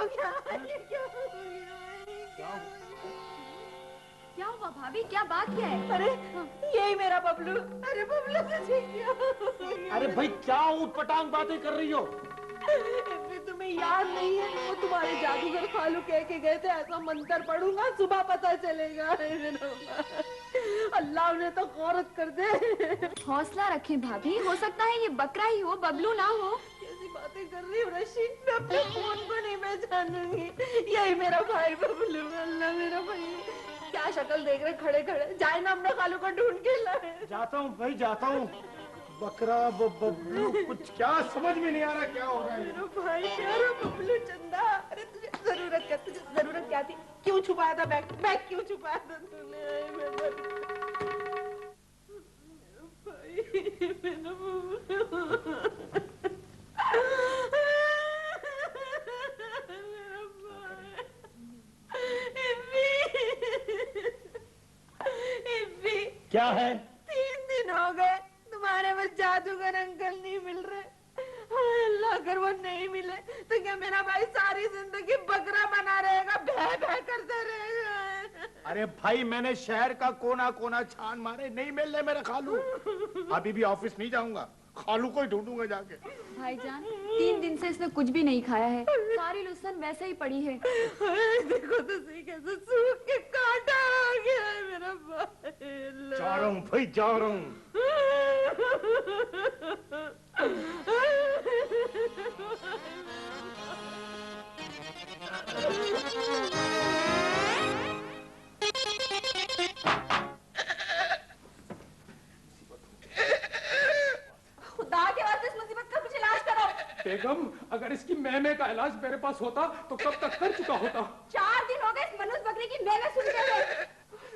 हो गया? ये क्या हो गया? क्या हुआ भाभी, क्या बात क्या है? अरे यही मेरा बबलू। अरे बबलू तुझे क्या हो गया? अरे भाई क्या ऊटपटांग बातें कर रही हो? तुम्हें याद नहीं है वो तुम्हारे जादूगर खालू कह के गए थे ऐसा मंत्र पढ़ूंगा सुबह पता चलेगा। अल्लाह उन्हें तो औरत कर दे। हौसला रखें भाभी, हो सकता है ये बकरा ही हो, बबलू ना हो। कैसी बातें कर रही हो रशी? मैं अपने खून को नहीं पहचानूंगी। यही मेरा भाई बबलू। अल्लाह मेरा भाई। क्या शक्ल देख रहे खड़े खड़े। जाए ना अपने खालू को ढूंढ के लाए। जाता हूँ भाई जाता हूँ। बकरा बबलू कुछ क्या समझ में नहीं आ रहा क्या हो रहा है। मेरा भाई प्यारा बबलू चंदा। अरे तुझे जरूरत क्या थी? क्यों छुपाया था बैग क्यों छुपाया था तूने? मेरा भाई मेरा बबलू। क्या है? 3 दिन हो गए तुम्हारे बस जादूगर अंकल नहीं मिल रहे। अल्लाह अगर वो नहीं मिले तो क्या मेरा भाई सारी जिंदगी बकरा बना रहेगा, भै भै करता रहेगा? अरे भाई मैंने शहर का कोना कोना छान मारे, नहीं मिल रहे मेरे खालू। अभी भी ऑफिस नहीं जाऊंगा, खालू को ही ढूंढूंगा जाके। भाईजान 3 दिन से इसने कुछ भी नहीं खाया है, सारी लुसन वैसे ही पड़ी है। देखो तो सही कैसे सूख के कांटा आ गया है मेरा भाई। जा रहा हूँ भाई जा रहा हूँ। खुदा के वास्ते इस मुसीबत का कुछ इलाज करो। बेगम अगर इसकी मैमे का इलाज मेरे पास होता तो कब तक कर चुका होता। 4 दिन हो गए इस मनुष्य बकरी की मैमे सुनते हुए।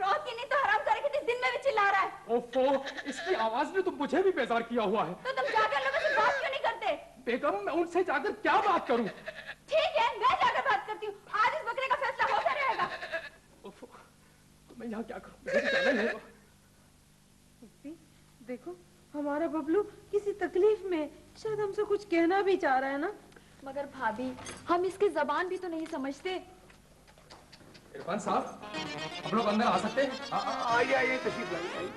रात की नींद तो हराम करके दिन में भी चिल्ला रहा है। ओफो, इसकी आवाज ने तो मुझे भी बेजार किया हुआ है। तो तुम जाकर लोगों से बात क्यों नहीं करते? बेगम मैं उनसे जाकर क्या बात करूं? ठीक है मैं जाकर बात करती हूँ, आज इस बकरे का फैसला होता रहेगा। ओफो, तो मैं यहाँ क्या करूं? मुझे तो जाना ही होगा। देखो हमारा बबलू किसी तकलीफ में, शायद हमसे कुछ कहना भी चाह रहा है ना। मगर भाभी हम इसकी जबान भी तो नहीं समझते। इरफान साहब हम लोग अंदर आ सकते हैं? आइए तशरीफ लाइए।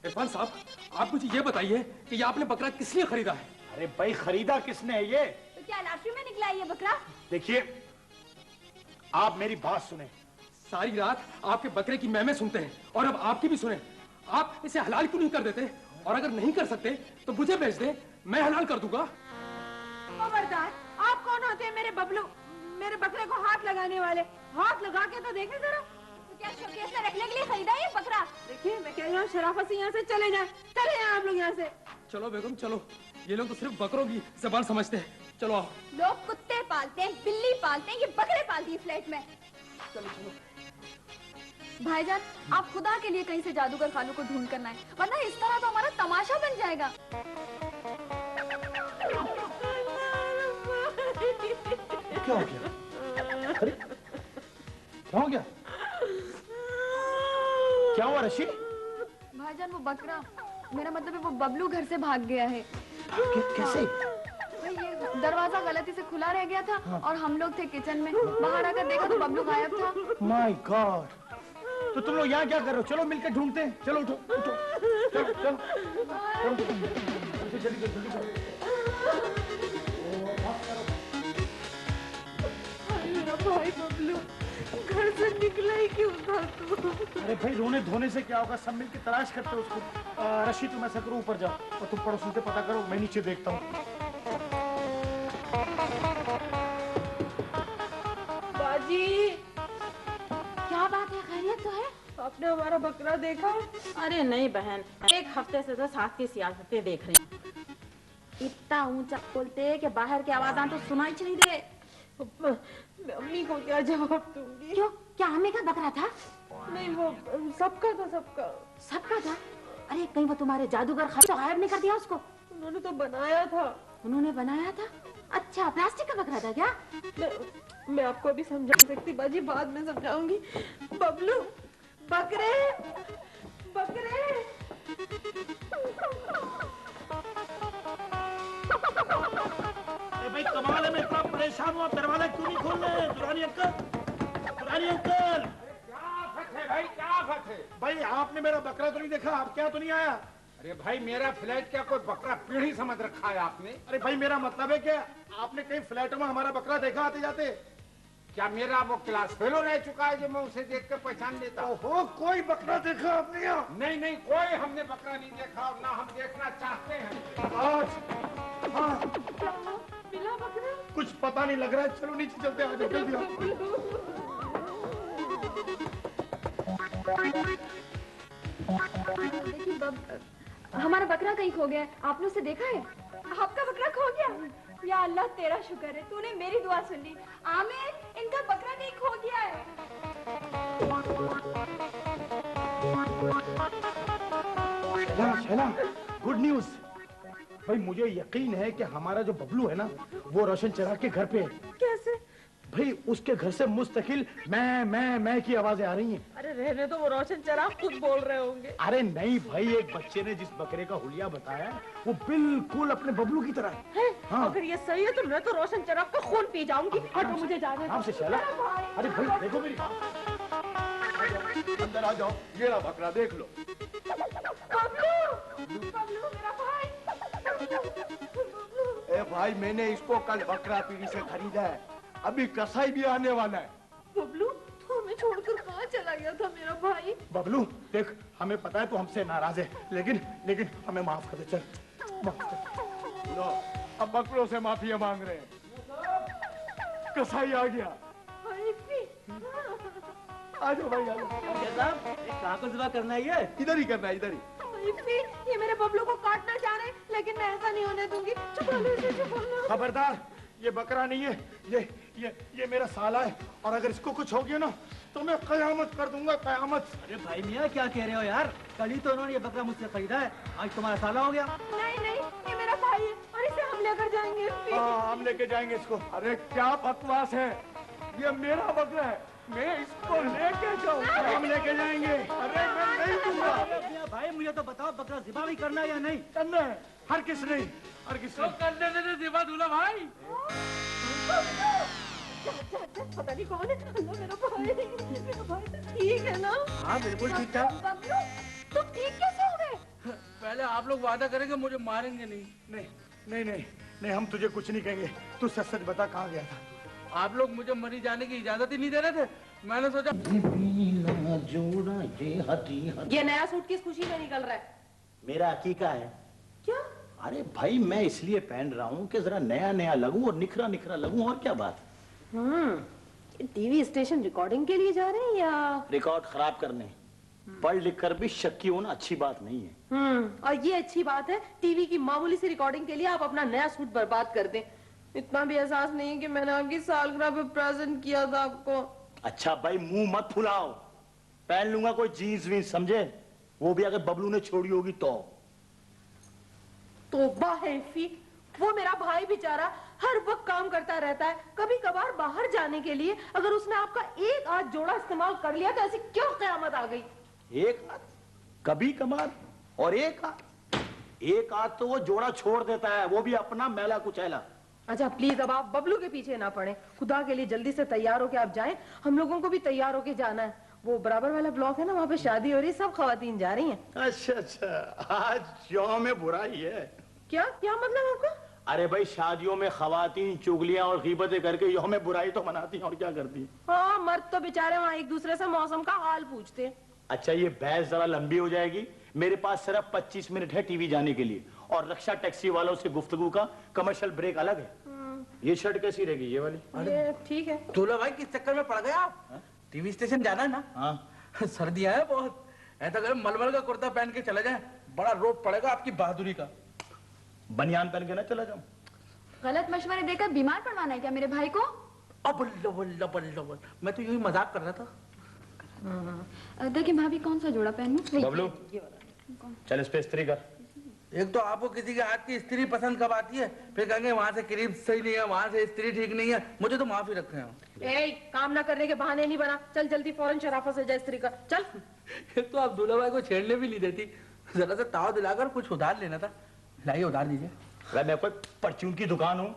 इरफान साहब आप मुझे ये बताइए कि ये आपने बकरा किस लिए खरीदा है? अरे भाई खरीदा किसने है ये? तो क्या लॉटरी में निकला ये बकरा? देखिए आप मेरी बात सुने। सारी रात आपके बकरे की मैमे सुनते हैं और अब आपकी भी सुने। आप इसे हलाल क्यों नहीं कर देते? और अगर नहीं कर सकते तो मुझे भेज दे, मैं हलाल कर दूंगा। खबरदार, आप कौन होते हैं मेरे बबलू, मेरे बकरे को हाथ लगाने वाले? हाथ लगा के तो देखे जरा। तो क्या शोकेस में रखने के लिए खरीदा ये बकरा? देखिए मैं कह रहा हूँ शराफत से यहाँ से चले जाए। चले जाए आप लोग यहाँ से। चलो बेगम चलो, ये लोग तो सिर्फ बकरों की जबान समझते हैं। चलो आओ। लोग कुत्ते पालते हैं, बिल्ली पालते हैं, ये बकरे पालती है फ्लैट में। चलो चलो। भाईजान आप खुदा के लिए कहीं से जादूगर खालू को ढूंढ करना है, वरना इस तरह तो हमारा तमाशा बन जाएगा। क्या हो गया? अरे क्या हो गया? क्या हुआ रशी? भाईजान वो बकरा, मेरा मतलब है वो बबलू घर से भाग गया है। कैसे? ये दरवाजा गलती से खुला रह गया था। हाँ। और हम लोग थे किचन में, बाहर आकर देखा तो बबलू गायब था। माय गॉड, तो तुम लोग यहाँ क्या कर रहे हो? चलो मिलकर ढूंढते हैं। चलो उठो उठो, चलो चलो जल्दी जल्दी करो। मेरा भाई बबलू घर से निकला ही क्यों था तू? अरे भाई रोने धोने से क्या होगा, सब मिलकर तलाश करते हो उसको। रशी तुम ऐसा करो ऊपर जाओ और तुम पड़ोसी से पता करो, मैं नीचे देखता हूँ। बाजी क्या बात है, खैरियत तो है? आपने हमारा बकरा देखा? अरे नहीं बहन, 1 हफ्ते से तो साथ की सियासतें देख रही हूँ। इतना ऊंचा बोलते कि बाहर की आवाज़ तो सुनाई नहीं दे। मैं अम्मी को क्या जवाब दूंगी? क्यों, क्या हमें का बकरा था? नहीं वो सबका था, सबका सबका था। अरे कहीं वो तुम्हारे जादूगर खालू तो गायब नहीं कर दिया उसको? उन्होंने तो बनाया था। उन्होंने बनाया था? अच्छा प्लास्टिक का बकरा था क्या? मैं आपको अभी समझा नहीं सकती बाजी, बाद में समझाऊंगी। बबलू बकरे बकरे। भाई कमाल है, मैं इतना परेशान हुआ, दरवाजा क्यों नहीं खोल रहे? Durrani uncle, Durrani uncle. क्या आफत है भाई, क्या आफत है? भाई आपने मेरा बकरा तो नहीं देखा? आप क्या तो नहीं आया? अरे भाई मेरा फ्लैट क्या कोई बकरा पीढ़ी समझ रखा है आपने? अरे भाई मेरा मतलब है कि आपने कहीं फ्लैटों में हमारा बकरा देखा आते जाते? क्या मेरा वो क्लास फेलो रह चुका है जो मैं उसे देख कर पहचान लेता? ओहो, कोई बकरा देखा आपने यहाँ? नहीं नहीं, कोई हमने बकरा नहीं देखा और ना हम देखना चाहते हैं। आज हाँ, मिला बकरा? कुछ पता नहीं लग रहा है। चलो नीचे चलते हैं, जल्दी देखिए हमारा बकरा कहीं खो गया है, आपने उसे देखा है? आपका बकरा खो गया? या अल्लाह तेरा शुक्र है, तूने मेरी दुआ सुन ली। आमिर, इनका बकरा कहीं खो गया है। Shaila, good news. भाई मुझे यकीन है कि हमारा जो बबलू है ना, वो रोशन चिराग के घर पे है। कैसे? भाई उसके घर से मुस्तकिल मैं की आवाजें आ रही हैं। अरे रहने तो, वो रोशन चिराग खुद बोल रहे होंगे। अरे नहीं भाई, एक बच्चे ने जिस बकरे का हुलिया बताया वो बिल्कुल अपने बबलू की तरह है। हाँ। अगर ये सही है तो मैं तो रोशन चिराग का खून पी जाऊंगी। हटो, मुझे जाने दो। आराम से शैला। अरे भाई देखो मेरी, अंदर आ जाओ, ये रहा बकरा, देख लो। बबलू, बबलू मेरा भाई। ए भाई, मैंने इसको कल बकरा पीढ़ी से खरीदा है, अभी कसाई भी आने वाला है। बबलू, तू हमें छोड़कर कहाँ चला गया था मेरा भाई? बबलू देख, हमें पता है तू हमसे नाराज है, लेकिन हमें माफ कर दे। चल माफ कर। लो, अब बकरों से माफी मांग रहे हैं। कसाई आ गया। आ जाओ भाई, आ जाओ। कहाँ को ज़िबा करना है ये? इधर ही करना है, इधर ही। ये मेरे बबलू को काटना चाह रहे हैं, लेकिन मैं ऐसा नहीं होने दूंगी। छुपा लो इसे, छुपा लो। खबरदार, ये बकरा नहीं है, ये मेरा साला है, और अगर इसको कुछ हो गया ना तो मैं कयामत कर दूंगा, कयामत। अरे भाई मियाँ, क्या कह रहे हो यार? कल ही तो उन्होंने ये बकरा मुझसे खरीदा है, आज तुम्हारा साला हो गया। नहीं नहीं, ये मेरा भाई है और इसे हम लेकर जाएंगे। हाँ, हम लेके जाएंगे इसको। अरे क्या बकवास है, ये मेरा बकरा है, मैं इसको लेके जाऊंगा। हम लेके जाएंगे। अरे मैं नहीं दूंगा। मियाँ भाई, मुझे तो बताओ, बकरा ज़िबा भी करना है या नहीं? करना है, हर किस नहीं, हर किस नहीं। करने दे ज़िबा दूल्हा भाई। पता नहीं कौन है। अल्लाह, मेरा भाई तो ठीक है ना? हाँ बिल्कुल ठीक ठाक। बबलू, तुम ठीक कैसे हो गए? पहले आप लोग वादा करेंगे मुझे मारेंगे नहीं। नहीं, हम तुझे कुछ नहीं कहेंगे। तू सच सच बता, कहाँ गया था? आप लोग मुझे मरी जाने की इजाजत ही नहीं दे रहे थे। मैंने सोचा ये नया सूट किस खुशी में निकल रहा है? मेरा अकीका है। क्या? अरे भाई, मैं इसलिए पहन रहा हूँ कि जरा नया नया लगूं और निखरा निखरा लगूं, और क्या बात। टीवी स्टेशन रिकॉर्डिंग के लिए जा रहे हैं या? रिकॉर्ड खराब करने, पढ़ लिख कर भी शक्की होना अच्छी बात नहीं है। और ये अच्छी बात है, टीवी की मामूली सी रिकॉर्डिंग के लिए आप अपना नया सूट बर्बाद कर दें। इतना भी एहसास नहीं है कि मैंने आपकी सालगिरह पे प्रेजेंट किया था आपको। अच्छा भाई, मुंह मत फुलाओ, पहन लूंगा कोई जीन्स वीन्स, समझे? वो भी अगर बबलू ने छोड़ी होगी तो। तौबा है फी, वो मेरा भाई बेचारा हर वक्त काम करता रहता है। कभी कभार बाहर जाने के लिए अगर उसने आपका एक आध जोड़ा इस्तेमाल कर लिया तो ऐसी क्यों कयामत आ गई? एक आध कभी कभार, और एक आध तो वो जोड़ा छोड़ देता है, वो भी अपना मैला कुचैला। अच्छा प्लीज, अब आप बबलू के पीछे ना पड़े। खुदा के लिए जल्दी से तैयार होके आप जाएं, हम लोगों को भी तैयार होके जाना है। वो बराबर वाला ब्लॉक है ना, वहाँ पे शादी हो रही है, सब खवातीन जा रही हैं। अच्छा, आज यौम में बुराई है। क्या क्या मतलब आपका? अरे भाई, शादियों में खवातीन चुगलियां और गीबतें करके यौम में बुराई तो मनाती हैं, और क्या करती हैं। हाँ, मर्द तो बेचारे वहाँ एक दूसरे से मौसम का हाल पूछते हैं। अच्छा, ये बहस जरा लंबी हो जाएगी। मेरे पास सिर्फ 25 मिनट है टीवी जाने के लिए, और रक्षा टैक्सी वालों से गुफ्तगू का कमर्शियल ब्रेक अलग है। ये शर्ट कैसी रहेगी, ये वाली? ये ठीक है। दूल्हा भाई, किस चक्कर में पड़ गए आप? टीवी स्टेशन जाना है ना? हाँ। सर्दियां है बहुत, ऐसा करें मलमल का कुर्ता पहन के चले जाएं, बड़ा रोब पड़ेगा आपकी बहादुरी का। बनियान पहन के ना चला जाऊं? गलत मशवरे देकर बीमार पड़वाना है क्या मेरे भाई को? अब मैं तो यूं ही मजाक कर रहा था। देखिए भाभी, कौन सा जोड़ा पहनूं? बबलू, चल इस पे इस्त्री कर। एक तो आपको किसी के हाथ की स्त्री पसंद कब आती है, फिर कहेंगे वहां से क्रीम सही नहीं है, वहां से स्त्री ठीक नहीं है। मुझे तो माफी रखे हैं। काम ना करने के बहाने नहीं बना। चल जल्दी फौरन शराफत से जा इस्त्री कर, चल। एक तो आप दूल्हा भाई को छेड़ने भी नहीं देती, जरा सा ताव दिलाकर कुछ उधार लेना था। लाइए, उधार दीजिए। अरे मैं कोई परचून की दुकान हूँ,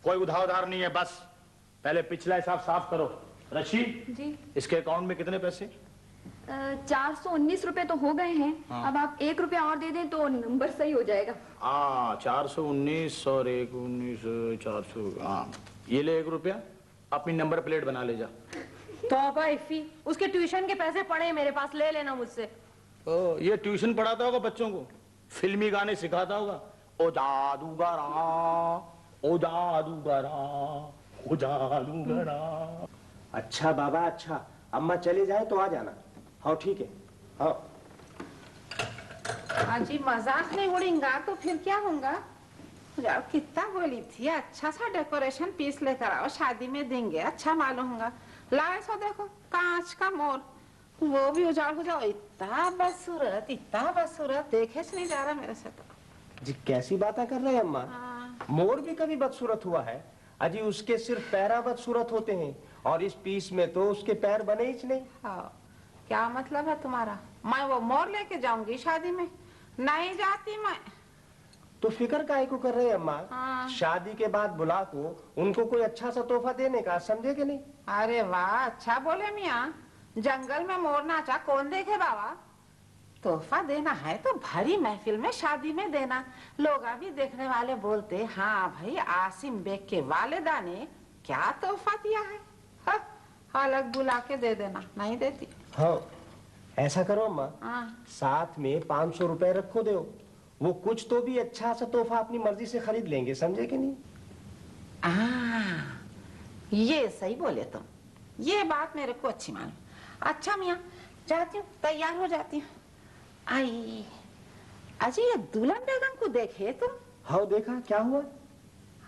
कोई उधार नहीं है, बस पहले पिछला हिसाब साफ करो। रशी जी इसके अकाउंट में कितने पैसे? 419 रुपए तो हो गए हैं। हाँ। अब आप 1 रुपया और दे दें तो नंबर सही हो जाएगा। 419 और 119 400। हाँ ये ले 1 रुपया, अपनी नंबर प्लेट बना ले जा। तौबा इफ़ी, उसके ट्यूशन के पैसे पड़े हैं मेरे पास, ले लेना मुझसे। ओ, ये ट्यूशन पढ़ाता होगा बच्चों को, फिल्मी गाने सिखाता होगा। ओ जादूगरा, ओ जादूगरा, ओ जादूगरा। अच्छा बाबा अच्छा, अम्मा चले जाए तो आ जाना। हाँ ठीक है। हाँ अजी मजाक नहीं उड़ेगा तो फिर क्या होगा? यार कितना बोली थी अच्छा सा डेकोरेशन पीस लेकर आओ, शादी में देंगे, अच्छा मालूम होगा। लाए सो देखो कांच का मोर, वो भी उजाड़ हो जाओ। इतना बदसूरत देखे से नहीं जा रहा मेरे से तो। जी कैसी बातें कर रहे हैं अम्मा? मोर भी कभी बदसूरत हुआ है? अजी उसके सिर्फ पैरा बदसूरत होते हैं, और इस पीस में तो उसके पैर बने ही नहीं। हाँ, क्या मतलब है तुम्हारा? मैं वो मोर लेके जाऊंगी शादी में? नहीं जाती मैं। तो फिक्र काहे को कर रहे हैं अम्मा? हाँ। शादी के बाद बुला को उनको कोई अच्छा सा तोहफा देने का, समझे कि नहीं? अरे वाह, अच्छा बोले मियाँ। जंगल में मोर नाचा कौन देखे बाबा? तोहफा देना है तो भरी महफिल में शादी में देना। लोग अभी देखने वाले बोलते हाँ भाई आसिम बेग के वालिदा ने क्या तोहफा दिया है। हाँ, अलग बुला के दे देना। नहीं देती। हाँ ऐसा करो अम्मा, हाँ। साथ में 500 रुपए रखो दो, वो कुछ तो भी अच्छा सा तोहफा अपनी मर्जी से खरीद लेंगे, समझे कि नहीं? ये सही बोले तुम, ये बात मेरे को अच्छी मालूम। अच्छा मियाँ, जाती हूँ, तैयार हो जाती हूँ। आई अजी ये दुल्हन बेगम को देखे तुम? हाँ देखा, क्या हुआ?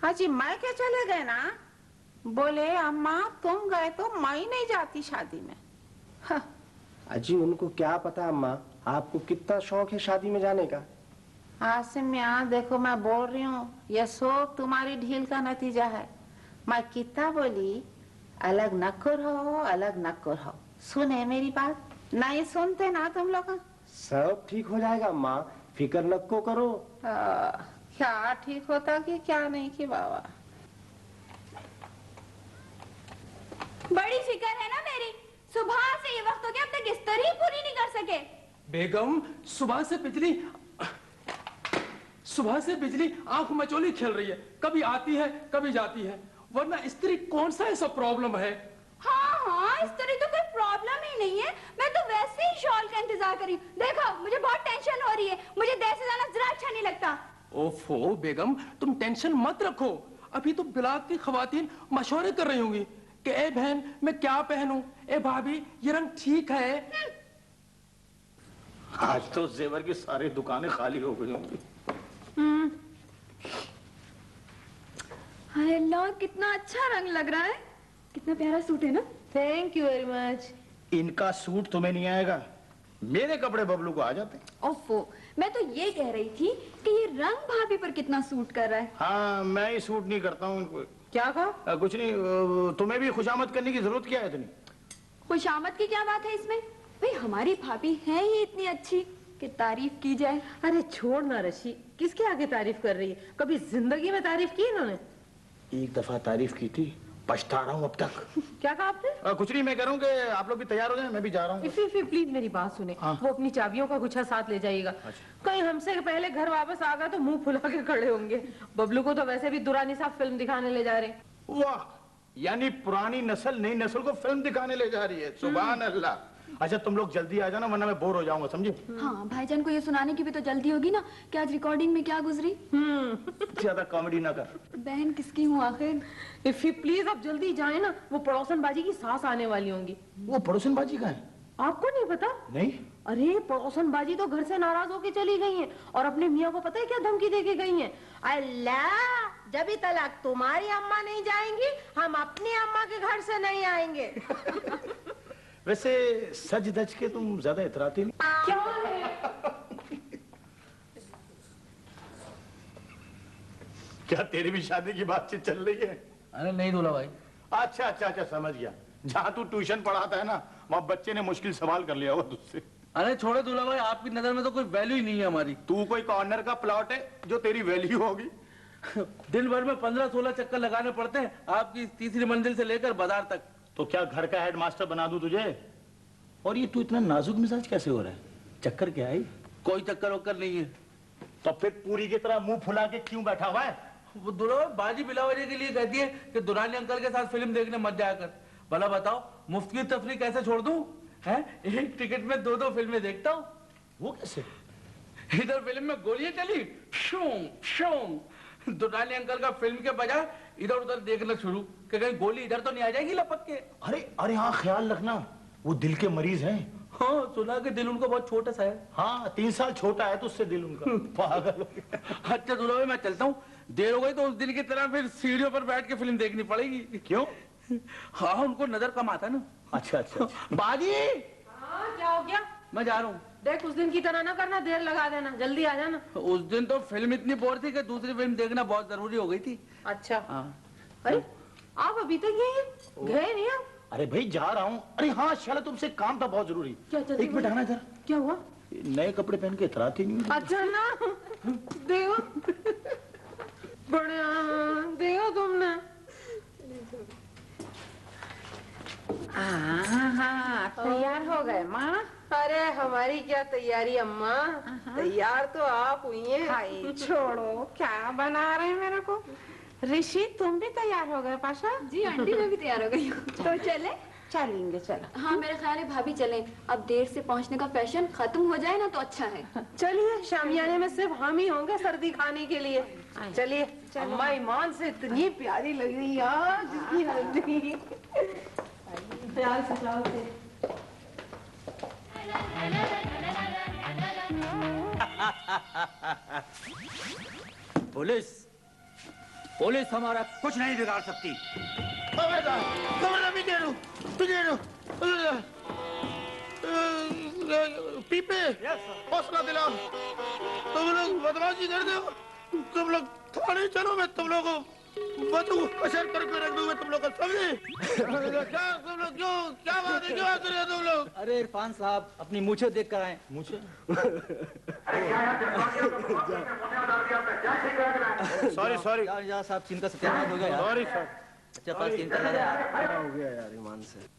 अजी मैं के चले गए ना, बोले अम्मा तुम गए तो मैं नहीं जाती शादी में। हाँ। अजी उनको क्या पता अम्मा आपको कितना शौक है शादी में जाने का। आसिम मियाँ देखो मैं बोल रही हूँ, ये सब तुम्हारी ढील का नतीजा है। मैं कितना बोली अलग नक्को रहो, अलग नक्को रहो। सुने मेरी बात? नहीं सुनते ना तुम लोग। सब ठीक हो जाएगा अम्मा, फिक्र नको करो। क्या ठीक होता कि क्या नहीं कि बाबा। बड़ी फिक्र है ना मेरी, सुबह से ये वक्त हो गया अब तक बिस्तर ही पूरी नहीं कर सके। बेगम सुबह से बिजली आंख मचोली खेल रही है, कभी आती है कभी जाती है, वरना स्त्री कौन सा ऐसा प्रॉब्लम है? हाँ इस तरह तो कोई प्रॉब्लम ही नहीं है, मैं तो वैसे ही शॉल का इंतजार कर रही हूँ। देखो मुझे बहुत टेंशन हो रही है, मुझे देर से जाना जरा अच्छा नहीं लगता। ओफो बेगम तुम टेंशन मत रखो, अभी तो बिलात की खवातीन मशवरे कर रही होंगी कि ए बहन मैं क्या पहनूं, ए भाभी ये रंग ठीक है। आज तो जेवर की सारी दुकानें खाली हो गई होंगी। हाय अल्लाह कितना अच्छा रंग लग रहा है, कितना प्यारा सूट है ना। Thank you very much. इनका सूट तुम्हें नहीं आएगा, मेरे कपड़े बबलू को आ जाते हैं। ओफो, मैं तो ये कह रही थी कि ये रंग भाभी पर कितना सूट कर रहा है। हाँ मैं ही सूट नहीं करता हूँ इनको। क्या कहा? कुछ नहीं, तुम्हें भी खुशामद करने की जरूरत क्या है इतनी? खुशामद की क्या बात है इसमें? भाई हमारी भाभी है ही इतनी अच्छी कि तारीफ की जाए। अरे छोड़ ना रशी, किसके आगे तारीफ कर रही है? कभी जिंदगी में तारीफ की इन्होंने? एक दफा तारीफ की थी, पछता रहा हूँ अब तक। क्या कहा आपने? कुछ नहीं, मैं कह रहा हूँ कि आप लोग भी तैयार हो जाएं, मैं भी जा रहा हूँ। इफी प्लीज मेरी बात सुने। हाँ। वो अपनी चाबियों का गुच्छा साथ ले जाइएगा। कहीं हमसे पहले घर वापस आ गया तो मुंह फुला के खड़े होंगे। बबलू को तो वैसे भी दुरानी साहब फिल्म दिखाने ले जा रहे। वाह, यानी पुरानी नस्ल नई नस्ल को फिल्म दिखाने ले जा रही है। सुभान अल्लाह। अच्छा तुम लोग जल्दी आ जाना वरना मैं बोर हो जाऊंगा, समझे? हाँ भाईजान को ये सुनाने की भी तो जल्दी होगी ना कि आज रिकॉर्डिंग में क्या गुजरी। ज्यादा कॉमेडी ना कर। बहन किसकी हूँ आखिर? इफी प्लीज आप जल्दी जाए ना, वो पड़ोसन बाजी की सास आने वाली होंगी। वो पड़ोसन बाजी का है? आपको नहीं पता? नहीं। अरे पड़ोसन बाजी तो घर से नाराज होके चली गई हैं और अपने मियाँ को पता है क्या धमकी देके गई हैं? अल्लाह, जब तक तुम्हारी अम्मा नहीं जाएंगी हम अपनी अम्मा के घर से नहीं आएंगे। वैसे सज धज के तुम ज्यादा इतराती नहीं। क्या है? क्या तेरी भी शादी की बातचीत चल रही है? अरे नहीं दूल्हा भाई। अच्छा समझ गया। जहाँ तू ट्यूशन पढ़ाता है ना वहाँ बच्चे ने मुश्किल सवाल कर लिया होगा तुझसे। अरे छोड़े दूल्हा भाई, आपकी नजर में तो कोई वैल्यू ही नहीं है हमारी। तू कोई कॉर्नर का प्लॉट है जो तेरी वैल्यू होगी? दिन भर में 15-16 चक्कर लगाने पड़ते हैं आपकी तीसरी मंजिल से लेकर बाजार तक। तो क्या घर का हेडमास्टर बना दूं तुझे? और ये तू इतना नाजुक मिजाज कैसे हो रहा है? चक्कर क्या है? कोई चक्कर वक्कर नहीं है। तो फिर पूरी की तरह मुंह फुला के क्यों बैठा हुआ है? वो दुल्हन बाजी बिलावरी के लिए कहती है कि दुरानी अंकल के साथ फिल्म देखने मत जाया कर। भला बताओ मुफ्त की तफरी कैसे छोड़ दूं? हैं? एक टिकट में 2-2 फिल्में देखता हूँ। वो कैसे? इधर फिल्म में गोलियां चली, शूं शूं, दुरानी अंकल का फिल्म के बजाय इधर उधर देखना शुरू कि कहीं गोली इधर तो नहीं आ जाएगी लपक के। अरे हाँ, ख्याल रखना, वो दिल के मरीज हैं। हाँ, सुना कि दिल उनका बहुत छोटा सा है। हाँ, 3 साल छोटा है तो उससे दिल उनका पागल हो गया। अच्छा दुल्हा मैं चलता हूँ, देर हो गई तो उस दिन की तरह फिर सीढ़ियों पर बैठ के फिल्म देखनी पड़ेगी। क्यों? हाँ, उनको नजर कम आता ना। अच्छा। बाजी क्या हो गया? मैं जा रहा हूँ। देख उस दिन की तरह ना करना, देर लगा देना, जल्दी आ जाना। उस दिन तो फिल्म इतनी बोर थी कि दूसरी फिल्म देखना बहुत जरूरी हो गई थी। अच्छा। हाँ। अरे आप अभी तक यही हैं? गए नहीं आप? अरे भाई जा रहा हूँ। अरे हाँ शाला, तुमसे काम था बहुत जरूरी। क्या? एक मिनट आना इधर। क्या हुआ? नए कपड़े पहन के इतराती नहीं। अच्छा ना, देखो बढ़िया, देखो तुमने। तैयार हो गए माँ? अरे हमारी क्या तैयारी अम्मा, तैयार तो आप हुई हैं। हाय छोड़ो, क्या बना रहे हैं मेरे को। ऋषि तुम भी तैयार हो गए? पाशा जी आंटी मैं भी तैयार हो गई हूँ। तो चले? चलेंगे, चलो। हाँ मेरा ख्याल है भाभी चलें, अब देर से पहुँचने का फैशन खत्म हो जाए ना तो अच्छा है। चलिए, शामियाने में सिर्फ हम ही होंगे सर्दी खाने के लिए। चलिए। अम्मा ईमान से इतनी प्यारी लग रही है आज इसकी हल्दी। प्यार से जाओ से। पुलिस हमारा कुछ नहीं बिगाड़ सकती। पीपे हौसला दिलाओ। तुम लोग बदमाशी कर दो, तुम लोग थाने चलो, मैं तुम लोगों को कशर करके रख दूंगा, तुम लोग को समझे? क्या तुम लोग क्या बात है, क्यों आते रहे तुम लोग? अरे इरफान साहब अपनी मूछें देख कर आए। मुझे सॉरी यार साहब, चिंता सत्यानाश हो गया यार। Sorry sir. अच्छा पास चिंता लगा यार। हो गया यार ईमान से।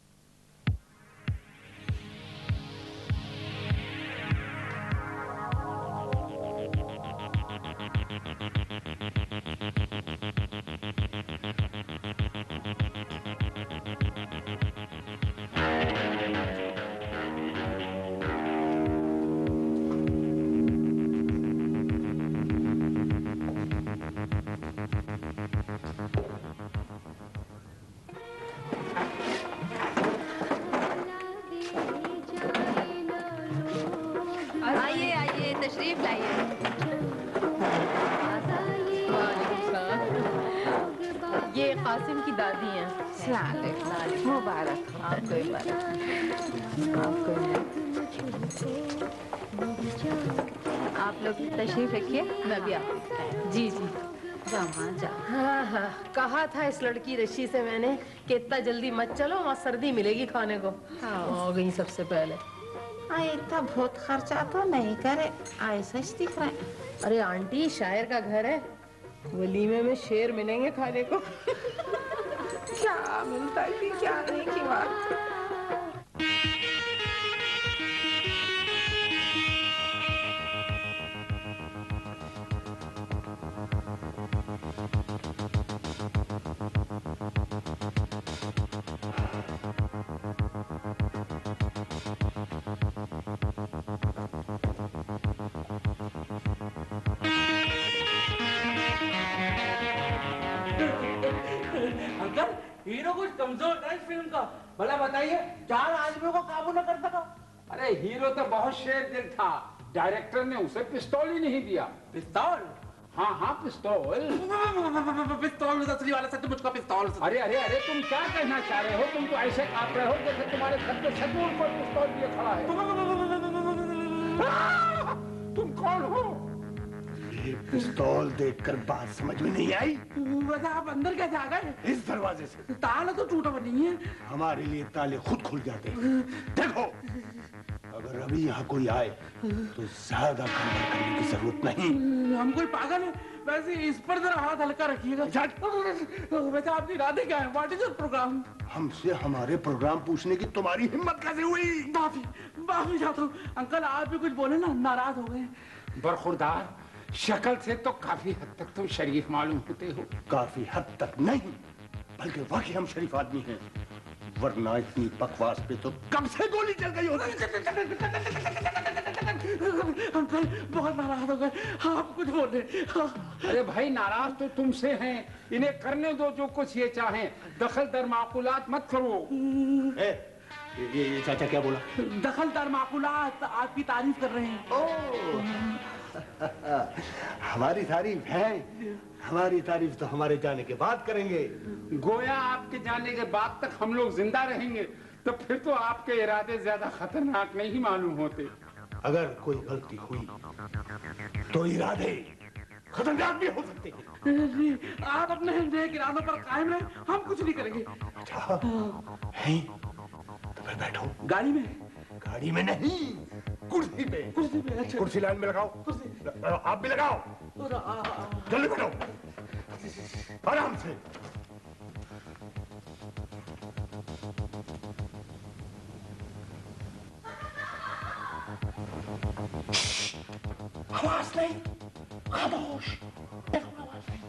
आइए आइए तशरीफ लाइए। ये कासिम की दादी हैं। मुबारक हो। आपको आप लोग तशरीफ रखिए, मैं भी आपको। जी जी जाओ माँ जाओ। हाँ, कहा था इस लड़की रशी से मैंने कि इतना जल्दी मत चलो, वहाँ सर्दी मिलेगी खाने को। हो गई सबसे पहले। इतना बहुत खर्चा तो नहीं करे, ऐसा ही दिख रहा है। अरे आंटी, शायर का घर है, वलीमे में शेर मिलेंगे खाने को। क्या मिलता है कि क्या नहीं की बात। अंकल हीरो कुछ कमजोर था इस फिल्म का। भला बताइए 4 आदमियों को काबू न कर सका। अरे हीरो तो बहुत शेर दिल था, डायरेक्टर ने उसे पिस्तौल ही नहीं दिया। पिस्तौल? हाँ हाँ पिस्तौल। पिस्तौल असली वाला सच मुझका पिस्तौल। अरे अरे अरे तुम क्या कहना चाह रहे हो? तुम तो ऐसे कांप रहे हो जैसे तुम्हारे घर के छतूर पर पिस्तौल लिए खड़ा है। तुम कौन हो? पिस्तौल देखकर बात समझ में नहीं आई? वैसे आप अंदर कैसे आ गए? इस दरवाजे से। ताला तो टूटा हुआ नहीं है। हमारे लिए ताले खुद खुल जाते हैं। देखो अगर अभी यहाँ कोई आए तो ज्यादा गड़बड़ करने की जरूरत नहीं। हम कोई पागल है? वैसे इस पर जरा हाथ हल्का रखिएगा। वैसे आपकी इरादे क्या है? What is your programme? हमसे हमारे प्रोग्राम पूछने की तुम्हारी हिम्मत कैसे हुई? माफी चाहता हूँ अंकल, आप भी कुछ बोले ना, नाराज हो गए। बरखुरदार, शक्ल से तो काफी हद तक तुम शरीफ मालूम होते हो। काफी हद तक नहीं, बल्कि वाकई हम शरीफ आदमी हैं, वरना इतनी बकवास पे तो कब से गोली चल गई होती। अंकल बहुत नाराज हो गए, आप कुछ बोले। अरे भाई, नाराज तो तुमसे हैं, इन्हें करने दो जो कुछ ये चाहें, दखल दर माकूलात मत करो। ये चाचा क्या बोला? दखल दर माकूलात, आपकी तारीफ कर रहे हैं। हमारी तारीफ है? हमारी तारीफ तो हमारे जाने के बाद करेंगे। गोया आपके जाने के बाद तक हम लोग जिंदा रहेंगे, तो फिर तो आपके इरादे ज्यादा खतरनाक नहीं मालूम होते। अगर कोई गलती हुई तो इरादे खतरनाक भी हो सकते हैं। आप अपने नेक इरादों पर कायम रहे, हम कुछ नहीं करेंगे। हैं? तो फिर बैठो। गाड़ी में? गाड़ी में नहीं, कुर्सी पे। कुर्सी पे? अच्छा। कुर्सी लाइन में लगाओ। आप भी लगाओ, जल्दी बैठो, आराम से। आवाज नहीं, खामोश, बिल्कुल आवाज नहीं,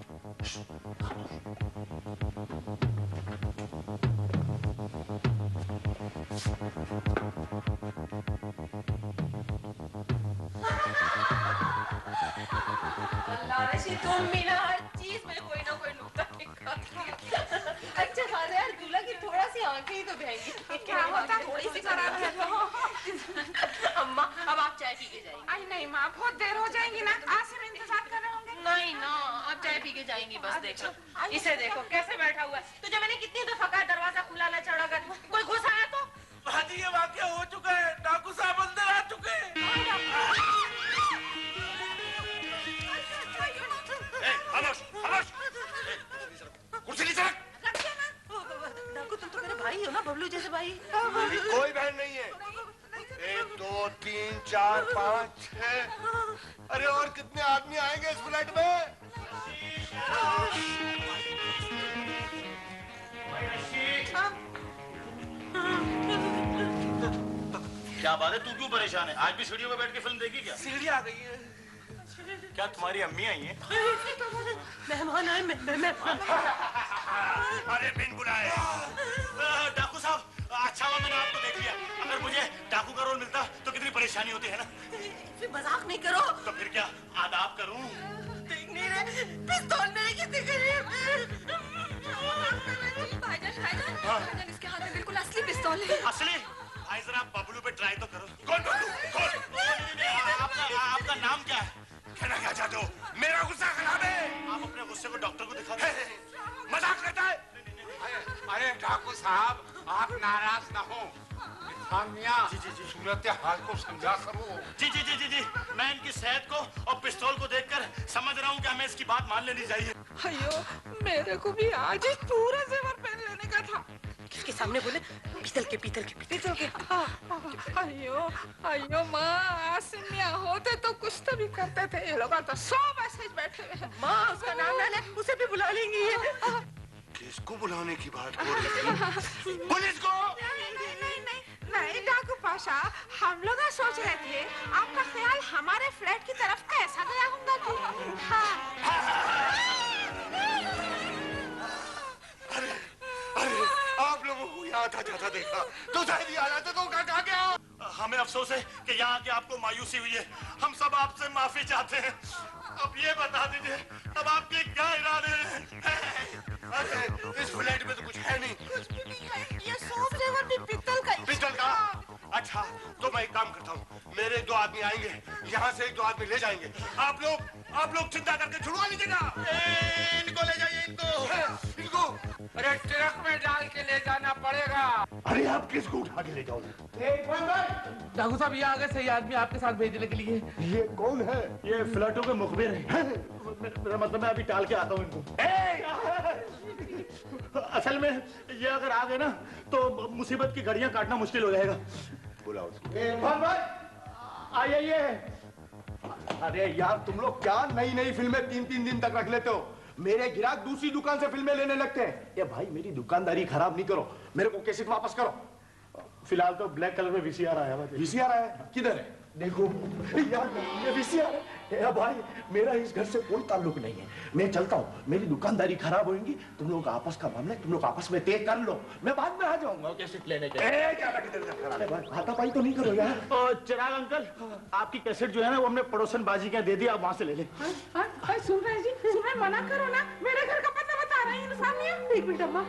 लालची तुम भी ना हर चीज में कोई ना कोई नुक्ता निकालती हो। अच्छा खाने यार, दूल्हा की थोड़ा सी आंखें ही तो बहेंगी। क्या होता, थोड़ी सी खराब है तो। अम्मा अब आप चाय पी के जाएंगी? आई नहीं माँ, बहुत देर हो जाएगी ना, आसिम इंतजार कर रहे होंगे। नहीं ना, आप चाय पी के जाएंगी बस। देखो इसे, देखो कैसे बैठा हुआ है। तुझे मैंने कितनी दफा कहा दरवाजा खुला न छोड़ा कर, कोई घुस आया तो। भाजी ये वाकया हो चुका है, डाकू साहब अंदर आ चुके हैं। कुर्सी नीचे रख। डाकू तुम तो मेरे भाई हो ना, बबलू जैसे भाई। कोई बहन नहीं है। 1 2 3 4 5 6। अरे और कितने आदमी आएंगे इस फ्लैट में? क्या बात है, तू क्यों परेशान है? आज भी सीढ़ियों पे बैठ के फिल्म देखी क्या? सीढ़ी आ गई है। क्या तुम्हारी अम्मी आई हैं? मेहमान आए, मेहमान। अरे बिन बुलाए। डाकू साहब, अच्छा हुआ मैंने आपको देख लिया। अगर मुझे डाकू का रोल मिलता तो कितनी परेशानी होती है ना। फिर मजाक नहीं करो। तो फिर क्या आदाब करूं? देख नहीं रहे, पिस्तौल नहीं कितनी करीब। भाईजान, इसके हाथ में बिल्कुल असली पिस्तौल है। असली? भाई जरा बबलू पे ट्राई तो करो। कौन बबलू? कौन? आपका नाम क्या है? कहना क्या चाहते हो? मेरा गुस्सा खराब है। आप अपने गुस्से को डॉक्टर को दिखा दो। मजाक करता है। अरे ठाकुर साहब, आप नाराज ना हो। सूरत हाल को समझा करो। जी, मैं इनकी सेहत को और पिस्तौल को देखकर समझ रहा हूँ कि हमें इसकी बात मान लेनी चाहिए। अयो, मेरे को भी आज ही पूरा जेवर पहन लेने का था। किसके सामने बोले? पीतल के। अयो माँ, आसिम मियाँ होते तो कुछ तो भी करते थे। ये लोग तो 100 ऐसे बैठे हुए हैं। माँ उसका नाम ना ले, उसे भी बुला लेंगी ये। किसको बुलाने की बात हो रही है? पुलिस को? नहीं डाकू पाशा, हम लोग सोच रहे थे आपका ख्याल हमारे फ्लैट की तरफ कैसा गया होगा कि अरे आप लोगों को यहाँ था जाता देखा तो शायद हालात तो कहा गया। हमें अफसोस है कि यहाँ आके आपको मायूसी हुई है। हम सब आपसे माफी चाहते हैं। अब ये बता दीजिए, अब आपके क्या इरादे हैं? अरे इस फ्लैट में तो कुछ है नहीं। कुछ भी नहीं है, ये सोप जेवर भी पित्तल का। पिस्तौल का? अच्छा, तो मैं एक काम करता हूँ, मेरे 2 आदमी आएंगे, यहाँ से 2 आदमी ले जाएंगे। आप लोग चिंता करके छुड़वा लीजिएगा। इनको ले जाइए, इनको। अरे ट्रक में डाल के ले जाना पड़ेगा। अरे आप किसको उठा के ले जाओगे? डाकू साहब, ये आ गए सही आदमी आपके साथ भेजने के लिए। ये कौन है? ये फ्लैटों के मुखबिर हैं। मेरा मतलब मैं अभी टाल के आता हूँ इनको। असल में ये अगर आ गए ना तो मुसीबत की घड़ियां काटना मुश्किल हो जाएगा। बुलाओ उसको। इरफान भाई आइए। अरे यार तुम लोग क्या नई नई फिल्में 3-3 दिन तक रख लेते हो। मेरे ग्राहक दूसरी दुकान से फिल्में लेने लगते हैं। ये भाई मेरी दुकानदारी खराब नहीं करो, मेरे को कैसेट वापस करो। फिलहाल तो ब्लैक कलर में वीसीआर आया है। वीसीआर आया किधर है? देखो यार ये वीसीआर है। भाई मेरा इस घर से कोई ताल्लुक नहीं है, मैं चलता हूँ। मेरी दुकानदारी खराब होगी, तुम लोग आपस का मामला तुम लोग आपस में तय कर लो, मैं बाद में आ जाऊंगा कैसेट लेने के। हाथापाई तो नहीं करो यार। चिराग अंकल आपकी कैसेट जो है ना वो हमने पड़ोसन बाजी का दे दिया, आप वहां से ले ले। सुन रहे जी, सुन रहे, मना करो ना, मेरे घर का पता बता रहे हैं सामने। एक मिनट अम्मा,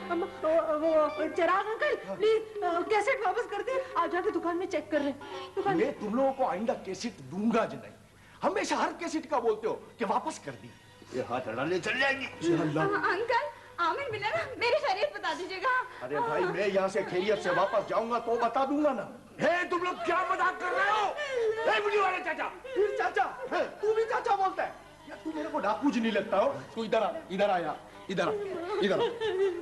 वो चिराग अंकल प्लीज कैसेट वापस कर दे, आप जाके दुकान में चेक कर रहे। मैं तुम लोगों को आइंदा कैसेट दूंगा ज नहीं। हमेशा हर कैसेट का बोलते हो कि वापस कर दी, ये हाथ अड़ाने चल जाएगी। अंकल आमिर मिला ना, मेरी खैरियत बता दीजिएगा। अरे भाई मैं यहाँ से खैरियत से वापस जाऊंगा तो बता दूंगा ना। हे तुम लोग क्या मजाक कर रहे हो? वीडियो वाले चाचा, फिर चाचा, तू भी चाचा बोलता है यार, तू मेरे को डाकू जी नहीं लगता हो। तू इधर आ, इधर आया, इधर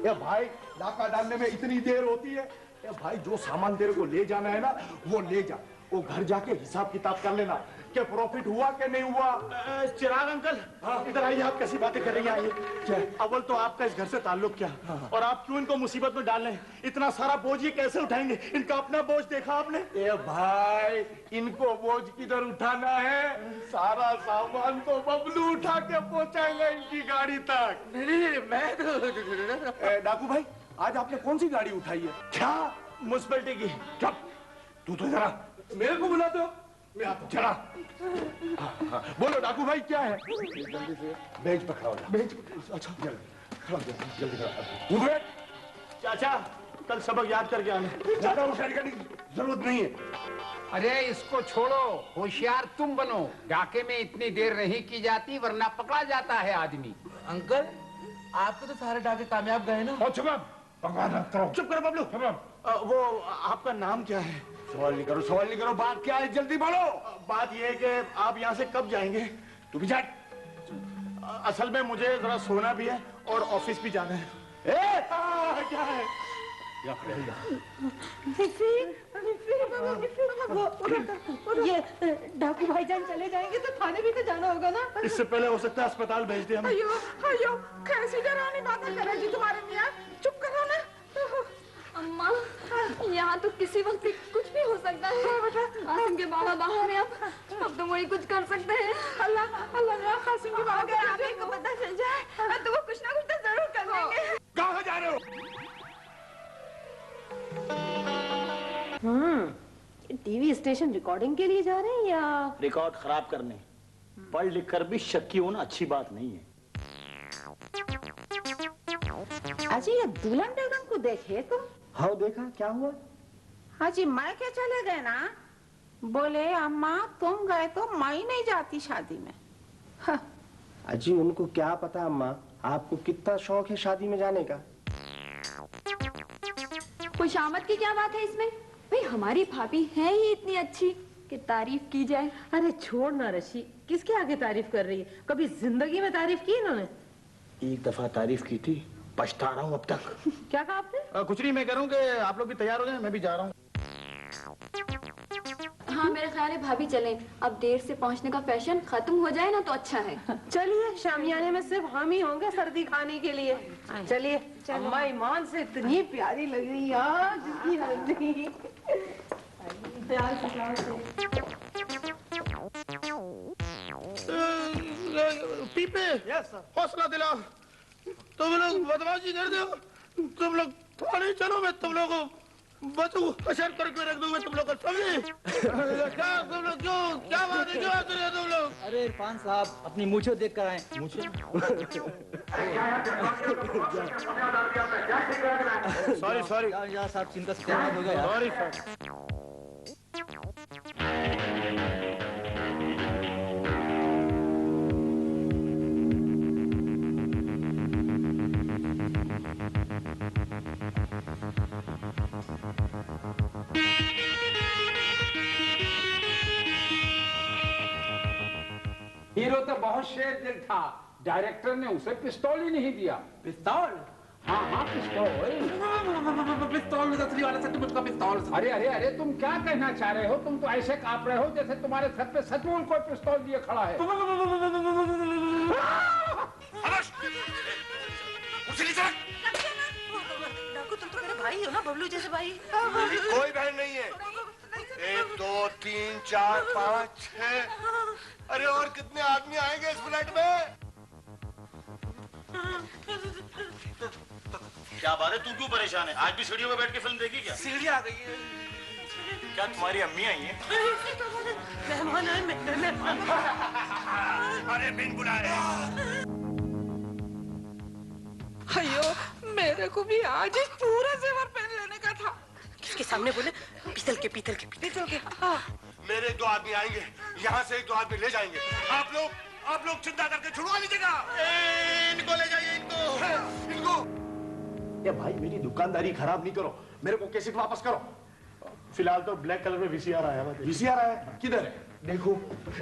ये भाई डाका डालने में इतनी देर होती है। ये भाई जो सामान तेरे को ले जाना है ना वो ले जा, वो घर जाके हिसाब किताब कर लेना कि प्रॉफिट हुआ कि नहीं हुआ। चिराग अंकल इधर आइए, आप कैसी बातें कर रही हैं? आइए। क्या अव्वल तो आपका इस घर से ताल्लुक क्या, और आप क्यों इनको मुसीबत में डाल रहे हैं? इतना सारा बोझ ये कैसे उठाएंगे? इनका अपना बोझ देखा आपने? ए भाई इनको बोझ किधर उठाना है, सारा सामान तो बबलू उठा के पहुंचाएगा इनकी गाड़ी तक। नहीं मैं तो डाकू भाई आज आपने कौन सी गाड़ी उठाई है? क्या म्युनिसिपैलिटी की? चुप, तू तो जरा मेरे को बुलाते हो, मैं आता हूं। चला बोलो डाकू भाई क्या है? जल्दी से बेंच पकड़ाओ, बेंच। अच्छा जल्दी खड़ा। चाचा कल सबक याद करके आना। ज्यादा होशियारी करने की जरूरत नहीं है। अरे इसको छोड़ो, होशियार तुम बनो। डाके में इतनी देर नहीं की जाती वरना पकड़ा जाता है आदमी। अंकल आपके तो सारे डाके कामयाब गए ना। चुप करो बबलू। वो आपका नाम क्या है? सवाल नहीं करो, सवाल नहीं करो, बात क्या है जल्दी बोलो। बात ये है कि आप यहाँ से कब जाएंगे? तू भी जा। असल में मुझे जरा सोना भी है और ऑफिस भी जाना है। क्या है? ये डाकू भाईजान चले जाएंगे तो थाने भी तो जाना होगा ना। इससे पहले हो सकता है अस्पताल भेज दे हमें। अयो कैसी डरावनी बातें कर रही तुम्हारे मियाँ, चुप करो ना। अम्मा यहाँ तो किसी वक्त भी कुछ भी हो सकता है। कासिम के बाबा बाहर है, अब तो वही कुछ कर सकते हैं। अल्लाह अल्लाह कासिम के बाबा अगर आमिर को पता चल जाए तो वो कुछ ना कुछ तो जरूर कर देंगे। कहाँ जा रहे हो? टीवी स्टेशन रिकॉर्डिंग के लिए जा रहे हैं या रिकॉर्ड खराब करने? पढ़ लिख कर भी शक्की होना अच्छी बात नहीं है। अजी ये दुल्हन बेगम को देखे तुम? हाँ देखा, क्या हुआ? हाजी मैं क्या चले गए ना, बोले अम्मा तुम गए तो मैं नहीं जाती शादी में। अजी उनको क्या पता अम्मा आपको कितना शौक है शादी में जाने का। खुशामद की क्या बात है इसमें? भाई हमारी भाभी है ही इतनी अच्छी कि तारीफ की जाए। अरे छोड़ ना रशी, किसके आगे तारीफ कर रही है? कभी जिंदगी में तारीफ की इन्होंने? एक दफा तारीफ की थी, पछता रहा हूँ अब तक। क्या कहा आपने? कुछ नहीं, मैं कह रहा हूँ कि आप लोग भी तैयार हो जाएं, मैं भी जा रहा हूँ। हाँ मेरा ख्याल है भाभी चलें, अब देर से पहुंचने का फैशन खत्म हो जाए ना तो अच्छा है। चलिए, शामियाने में सिर्फ हम ही होंगे सर्दी खाने के लिए। चलिए। अम्मा ईमान से इतनी प्यारी लग रही है आज इसकी हल्दी। पीपे हौसला दिलाओ। तुम लोग बदमाशी कर दो, तुम लोग थाने चलो, मैं तुम लोगों को बच्चों को अशर करके रख दूंगा। तुम लोग को समझे? क्या तुम लोग क्या बात है, क्या कर रहे हो तुम लोग? अरे इरफान साहब अपनी मूछें देख कर आए। सॉरी यार साहब चिंता से क्या हो गया? सॉरी। हीरो तो बहुत शेर दिल था, डायरेक्टर ने उसे पिस्तौल ही नहीं दिया। पिस्तौल? हाँ पिस्तौल। पिस्तौल में असली वाला सच मुझका पिस्तौल। अरे अरे अरे तुम क्या कहना चाह रहे हो? तुम तो ऐसे कांप रहे हो जैसे तुम्हारे सर पे सचमुच कोई पिस्तौल लिए खड़ा है। डाकू तुम तो मेरे भाई हो ना, बबलू जैसे भाई। कोई बहन नहीं है। 1 2 3 4 5 6। अरे और कितने आदमी आएंगे इस फ्लैट में? क्या बात है, तू क्यों परेशान है? आज भी सीढ़ियों में बैठ के फिल्म देखी क्या? सीढ़ियाँ आ गई है। क्या तुम्हारी अम्मी आई है? मेहमान है, मेहमान। अरे बिन बुलाए। अयो, मेरे को भी आज ही पूरा जेवर पहन लेने का था। किसके सामने बोले? पीतल के। हाँ। मेरे 2 आदमी आएंगे, यहाँ से 2 आदमी ले जाएंगे। आप लोग चिंता करके छुड़वा लीजिएगा। इनको ले जाइए, इनको। ये भाई मेरी दुकानदारी खराब नहीं करो, मेरे को कैसेट वापस करो। फिलहाल तो ब्लैक कलर में वीसीआर आया है। वीसीआर आया? किधर है? देखो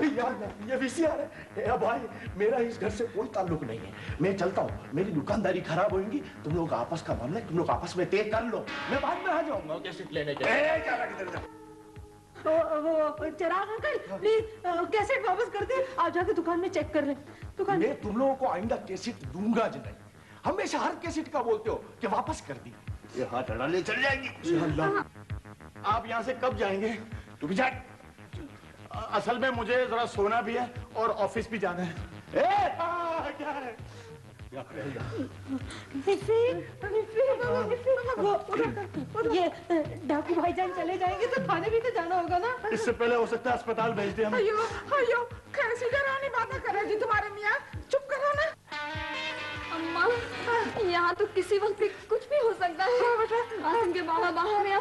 यार, ये वीसीआर है। ए भाई, मेरा इस घर से कोई ताल्लुक नहीं है, मैं चलता हूँ। मेरी दुकानदारी खराब होगी, तुम लोग आपस का मामला तुम लोग आपस में तय कर लो, मैं बाद में आ जाऊंगा कैसेट लेने के। वो चिराग अंकल प्लीज कैसेट वापस कर दे। आप जाके दुकान में चेक कर ले। दुकान मैं तुम लोगों को आइंदा कैसेट दूंगा जी नहीं। हमेशा हर कैसेट का बोलते हो कि वापस कर दी। ये हाथ अड़ा ले चल जाएंगी। अल्लाह, आप यहाँ से कब जाएंगे? तू भी जा। असल में मुझे जरा सोना भी है और ऑफिस भी जाना है। क्या है? ये डाकू भाईजान चले जाएंगे तो थाने भी तो जाना होगा ना। इससे पहले हो सकता है अस्पताल भेज दे हमें। अयो कैसी डरावनी बातें कर रहे जी तुम्हारे मियाँ। चुप करो ना। अम्मा, यहाँ तो किसी वक्त भी कुछ भी हो सकता है। कासिम के बाबा बाहर हैं,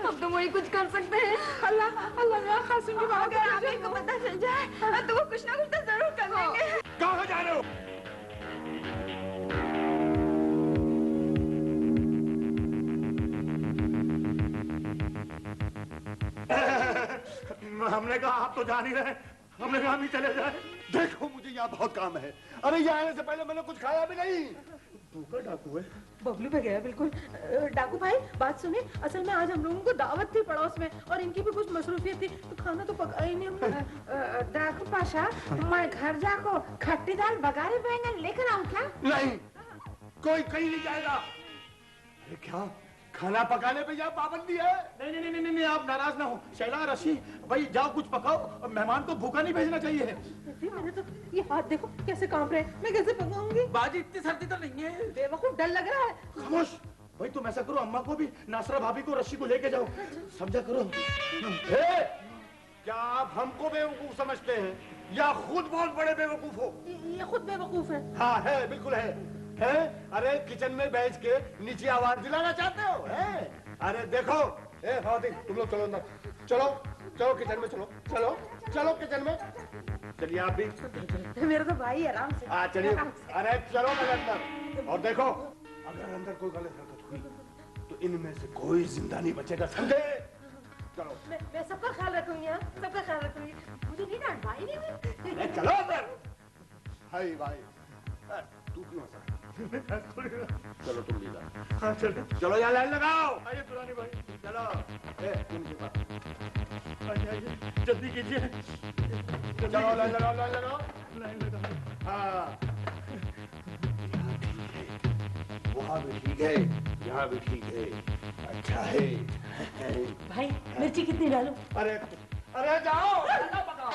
अब तो वही कुछ कर सकते हैं। अल्लाह कासिम के बाबा अगर आमिर को पता चल जाए तो वो कुछ ना कुछ तो जरूर कर देंगे। कहाँ जा रहे हो? हमने कहा आप तो जान ही रहे, हमने कहा हम ही चले जाए। देखो मुझे यहाँ बहुत काम है। अरे यहाँ आने से पहले मैंने कुछ खाया भी नहीं। भूखा डाकू है। बबलू पे गया बिल्कुल। डाकू भाई बात सुने, असल में आज हम लोगों को दावत थी पड़ोस में और इनकी भी कुछ मसरूफियत थी तो खाना तो पका ही नहीं हमने। डाकू पाशा, मैं घर जाको खट्टी दाल बघारी बैंगन लेकर आऊँ क्या? नहीं, कोई कहीं नहीं जाएगा। अरे क्या खाना पकाने पे यहाँ पाबंदी है? नहीं, आप नाराज ना हो। शैला, रशी भाई जाओ कुछ पकाओ, मेहमान को भूखा नहीं भेजना चाहिए। मैंने तो ये हाथ देखो कैसे कांप रहे हैं, मैं कैसे पकाऊंगी? बाजी इतनी सर्दी तो नहीं है। बेवकूफ, डर लग रहा है। खामोश भाई, तुम ऐसा करो, अम्मा को भी, नासरा भाभी को, रशी को लेके जाओ, समझा करो। क्या आप हमको बेवकूफ समझते हैं या खुद बहुत बड़े बेवकूफ हो? ये खुद बेवकूफ है। हाँ है, बिल्कुल है। अरे किचन में बैठ के नीचे आवाज दिलाना चाहते हो? अरे देखो, तुम लोग चलो अंदर, चलो किचन में, चलो किचन में। चलिए आप भी। मेरा तो भाई आराम से। हाँ चलिए। अरे चलो मेरे अंदर। और देखो, अगर अंदर कोई गलत हरकत हुई तो इनमें से कोई जिंदा नहीं बचेगा, समझे? चलो। मैं सबका ख्याल रखूंगी। सबका ख्याल रखूंगी। मुझे नहीं डांट भाई नहीं। चलो अंदर। हाय भाई, तू क्यों हंसा? चलो तुम भी जाओ। हाँ चलो यहाँ लाइन लगाओ। आइए पुरानी भाई, चलो। जल्दी कीजिए। चलो लाइन लगाओ। हाँ, वहाँ भी ठीक है, यहाँ भी ठीक है। अच्छा है। भाई मिर्ची कितनी डालूं? अरे जाओ, पकाओ।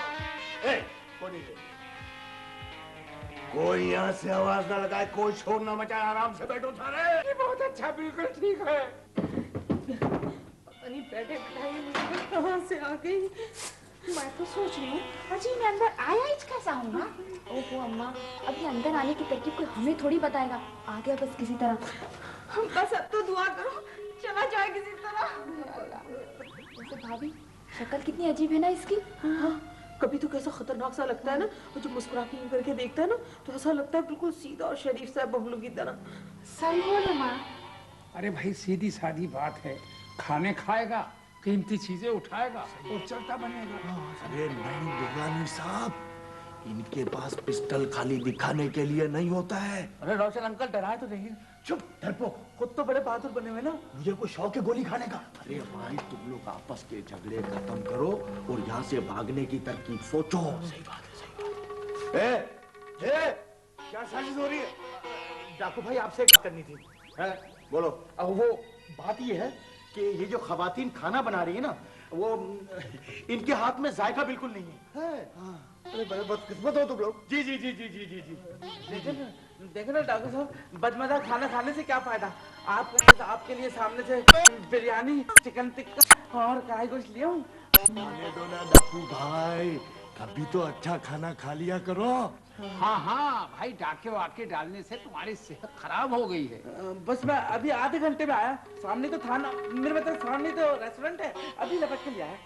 कौन है? कोई यहाँ से आवाज ना लगाए, कोई शोर ना मचाए, आराम से बैठो सारे। ये बहुत अच्छा, बिल्कुल ठीक है। अपनी बैठे बैठाई कहाँ से आ गई? मैं तो सोच रही हूँ अजी मैं अंदर आया ही कैसा हूँ? ओहो अम्मा, अभी अंदर आने की तरकीब कोई हमें थोड़ी बताएगा, आ गया बस किसी तरह। बस अब तो दुआ करो चला जाए किसी तरह। वैसे भाभी शक्ल कितनी अजीब है ना इसकी। हाँ, कभी तो कैसा खतरनाक सा लगता है ना, और जब मुस्कुरा के यूं करके देखता है ना तो ऐसा लगता है बिल्कुल सीधा और शरीफ सा बबलू की तरह। सही बोलो माँ। अरे भाई सीधी सादी बात है, खाने खाएगा, कीमती चीजें उठाएगा और चलता बनेगा। अरे नहीं दुगानी साहब, इनके पास पिस्टल खाली दिखाने के लिए नहीं होता है। अरे रोशन अंकल डराए तो नहीं। चुप डरपोक, खुद तो बड़े बहादुर बने हुए ना। मुझे कोई शौक है गोली खाने का? अरे भाई तुम लोग आपस के झगड़े खत्म करो और यहाँ से भागने की तरकीब सोचो। सही बात है, सही बात है। ए, क्या साजिश हो रही है? डाकू भाई आपसे एक बात करनी थी। है? बोलो। अब वो बात ये है कि ये जो खवातीन खाना बना रही है ना, वो इनके हाथ में जायका बिल्कुल नहीं है। अरे बड़े बदकिस्मत हो तुम लोग। जी जी जी जी जी जी जी। देखो ना डाकू साहब, बदमजा खाना खाने से क्या फायदा? आप आपके लिए सामने से बिरयानी, चिकन टिक्का और कढ़ाई गोश्त ले आऊं। खाने दो ना डाकू भाई, कभी तो अच्छा खाना खा लिया करो। हाँ हाँ भाई, डाके वाके डालने से तुम्हारी सेहत खराब हो गई है। बस मैं अभी आधे घंटे में आया, सामने तो थाना, मेरे मतलब सामने तो रेस्टोरेंट है, अभी लपट के ले आया।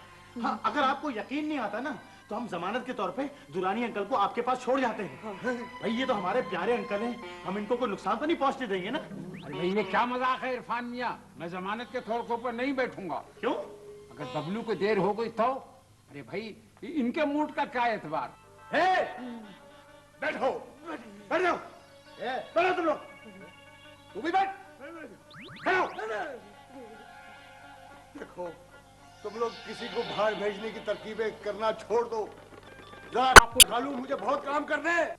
हाँ, अगर आपको यकीन नहीं आता ना तो हम जमानत के तौर पे दुरानी अंकल को आपके पास छोड़ जाते हैं। भाई ये तो हमारे प्यारे अंकल हैं, हम इनको कोई नुकसान तो नहीं पहुंचने देंगे ना। अरे भाई ये क्या मजाक है इरफान मियाँ, मैं जमानत के तौर के ऊपर नहीं बैठूंगा। क्यों? अगर बबलू को देर हो गई तो? अरे भाई इनके मूड का क्या एतबार। बैठो, बैठ जाओ। बैठो तुम लोग, तू भी बैठ। खड़ो। देखो तुम लोग किसी को बाहर भेजने की तरकीबें करना छोड़ दो। जरा आपको खा लूं, मुझे बहुत काम करने हैं।